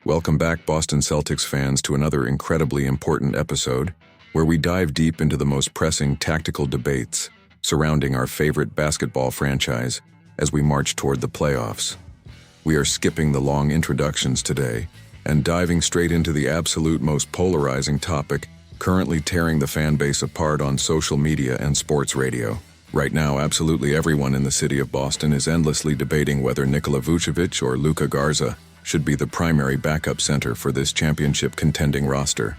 Welcome back, Boston Celtics fans, to another incredibly important episode where we dive deep into the most pressing tactical debates surrounding our favorite basketball franchise as we march toward the playoffs. We are skipping the long introductions today and diving straight into the absolute most polarizing topic currently tearing the fan base apart on social media and sports radio. Right now, absolutely everyone in the city of Boston is endlessly debating whether Nikola Vucevic or Luka Garza should be the primary backup center for this championship contending roster.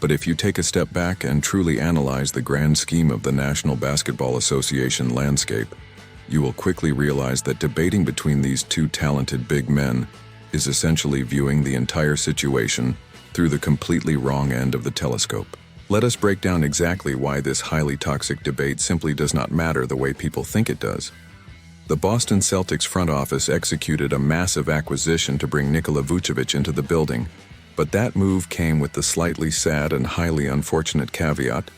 But if you take a step back and truly analyze the grand scheme of the National Basketball Association landscape, you will quickly realize that debating between these two talented big men is essentially viewing the entire situation through the completely wrong end of the telescope. Let us break down exactly why this highly toxic debate simply does not matter the way people think it does. The Boston Celtics front office executed a massive acquisition to bring Nikola Vucevic into the building, but that move came with the slightly sad and highly unfortunate caveat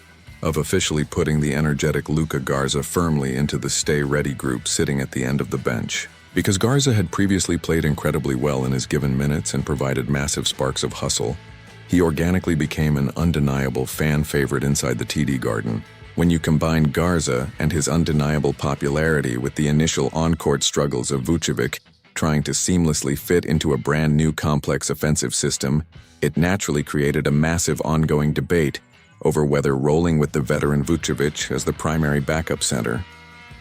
of officially putting the energetic Luka Garza firmly into the stay-ready group sitting at the end of the bench. Because Garza had previously played incredibly well in his given minutes and provided massive sparks of hustle, he organically became an undeniable fan favorite inside the TD Garden. When you combine Garza and his undeniable popularity with the initial on-court struggles of Vucevic trying to seamlessly fit into a brand new complex offensive system, it naturally created a massive ongoing debate over whether rolling with the veteran Vucevic as the primary backup center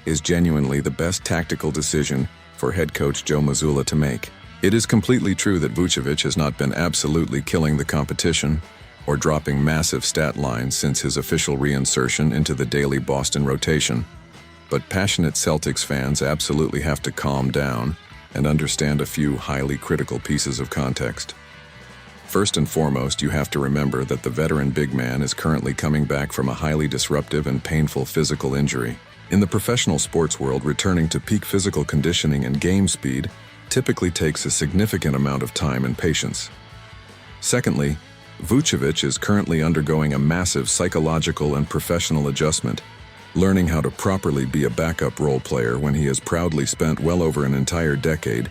is genuinely the best tactical decision for head coach Joe Mazzulla to make. It is completely true that Vucevic has not been absolutely killing the competition or dropping massive stat lines since his official reinsertion into the daily Boston rotation. But passionate Celtics fans absolutely have to calm down and understand a few highly critical pieces of context. First and foremost, you have to remember that the veteran big man is currently coming back from a highly disruptive and painful physical injury. In the professional sports world, returning to peak physical conditioning and game speed typically takes a significant amount of time and patience. Secondly, Vucevic is currently undergoing a massive psychological and professional adjustment, learning how to properly be a backup role player when he has proudly spent well over an entire decade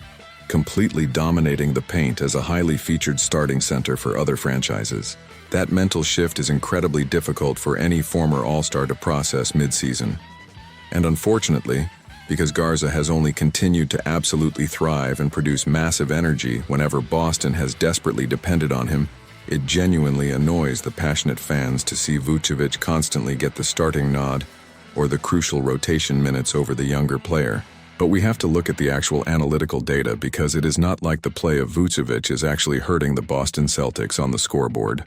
completely dominating the paint as a highly featured starting center for other franchises. That mental shift is incredibly difficult for any former All-Star to process mid-season. And unfortunately, because Garza has only continued to absolutely thrive and produce massive energy whenever Boston has desperately depended on him, it genuinely annoys the passionate fans to see Vucevic constantly get the starting nod or the crucial rotation minutes over the younger player. But we have to look at the actual analytical data because it is not like the play of Vucevic is actually hurting the Boston Celtics on the scoreboard.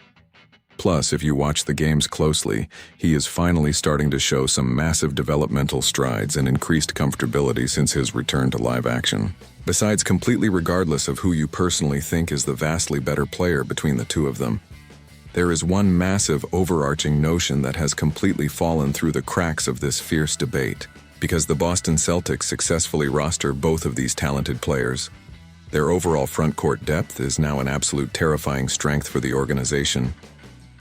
Plus, if you watch the games closely, he is finally starting to show some massive developmental strides and increased comfortability since his return to live action. Besides, completely regardless of who you personally think is the vastly better player between the two of them, there is one massive overarching notion that has completely fallen through the cracks of this fierce debate. Because the Boston Celtics successfully roster both of these talented players, their overall front-court depth is now an absolute terrifying strength for the organization,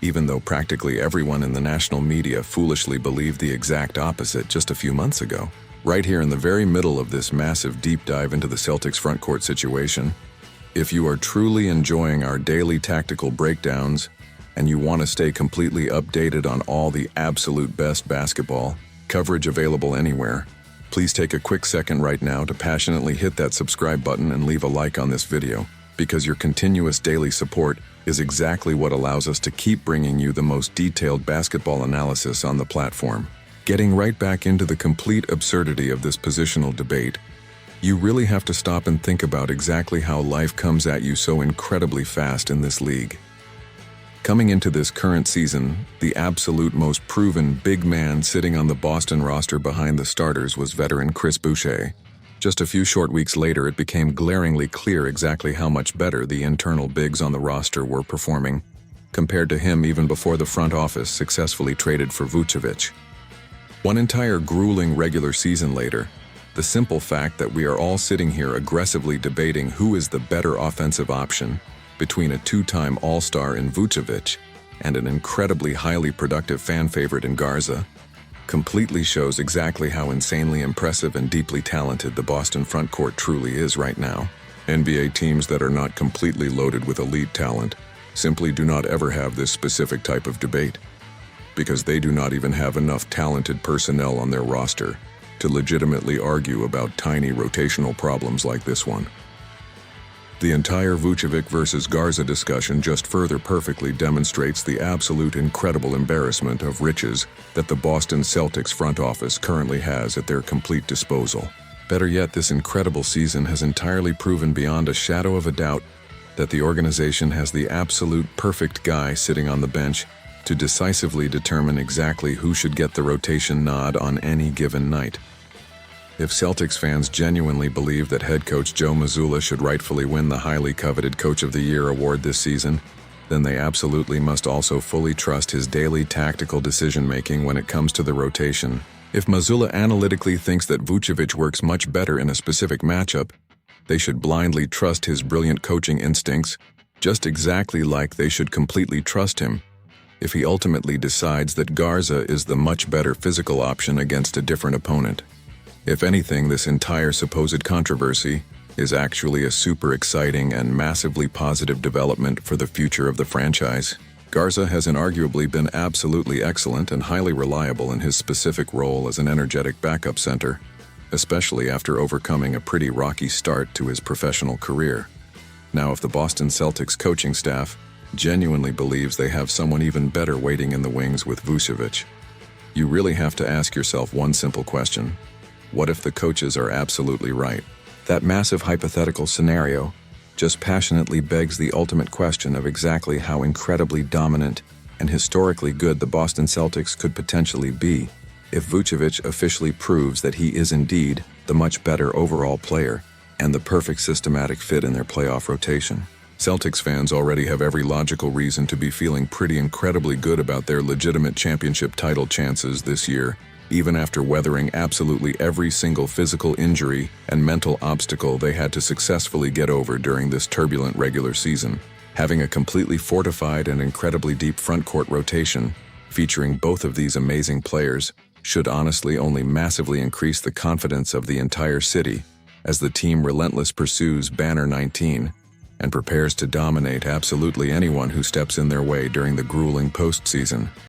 even though practically everyone in the national media foolishly believed the exact opposite just a few months ago. Right here in the very middle of this massive deep dive into the Celtics front-court situation, if you are truly enjoying our daily tactical breakdowns and you want to stay completely updated on all the absolute best basketball coverage available anywhere, please take a quick second right now to passionately hit that subscribe button and leave a like on this video, because your continuous daily support is exactly what allows us to keep bringing you the most detailed basketball analysis on the platform. Getting right back into the complete absurdity of this positional debate, you really have to stop and think about exactly how life comes at you so incredibly fast in this league. Coming into this current season, the absolute most proven big man sitting on the Boston roster behind the starters was veteran Chris Boucher. Just a few short weeks later, it became glaringly clear exactly how much better the internal bigs on the roster were performing compared to him even before the front office successfully traded for Vucevic. One entire grueling regular season later, the simple fact that we are all sitting here aggressively debating who is the better offensive option between a two-time All-Star in Vucevic and an incredibly highly productive fan favorite in Garza completely shows exactly how insanely impressive and deeply talented the Boston front court truly is right now. NBA teams that are not completely loaded with elite talent simply do not ever have this specific type of debate, because they do not even have enough talented personnel on their roster to legitimately argue about tiny rotational problems like this one. The entire Vucevic versus Garza discussion just further perfectly demonstrates the absolute incredible embarrassment of riches that the Boston Celtics front office currently has at their complete disposal. Better yet, this incredible season has entirely proven beyond a shadow of a doubt that the organization has the absolute perfect guy sitting on the bench to decisively determine exactly who should get the rotation nod on any given night. If Celtics fans genuinely believe that head coach Joe Mazzulla should rightfully win the highly coveted Coach of the Year award this season, then they absolutely must also fully trust his daily tactical decision-making when it comes to the rotation. If Mazzulla analytically thinks that Vucevic works much better in a specific matchup, they should blindly trust his brilliant coaching instincts, just exactly like they should completely trust him if he ultimately decides that Garza is the much better physical option against a different opponent. If anything, this entire supposed controversy is actually a super exciting and massively positive development for the future of the franchise. Garza has inarguably been absolutely excellent and highly reliable in his specific role as an energetic backup center, especially after overcoming a pretty rocky start to his professional career. Now, if the Boston Celtics coaching staff genuinely believes they have someone even better waiting in the wings with Vucevic, you really have to ask yourself one simple question. What if the coaches are absolutely right? That massive hypothetical scenario just passionately begs the ultimate question of exactly how incredibly dominant and historically good the Boston Celtics could potentially be if Vucevic officially proves that he is indeed the much better overall player and the perfect systematic fit in their playoff rotation. Celtics fans already have every logical reason to be feeling pretty incredibly good about their legitimate championship title chances this year, even after weathering absolutely every single physical injury and mental obstacle they had to successfully get over during this turbulent regular season. Having a completely fortified and incredibly deep frontcourt rotation, featuring both of these amazing players, should honestly only massively increase the confidence of the entire city as the team relentlessly pursues Banner 19 and prepares to dominate absolutely anyone who steps in their way during the grueling postseason.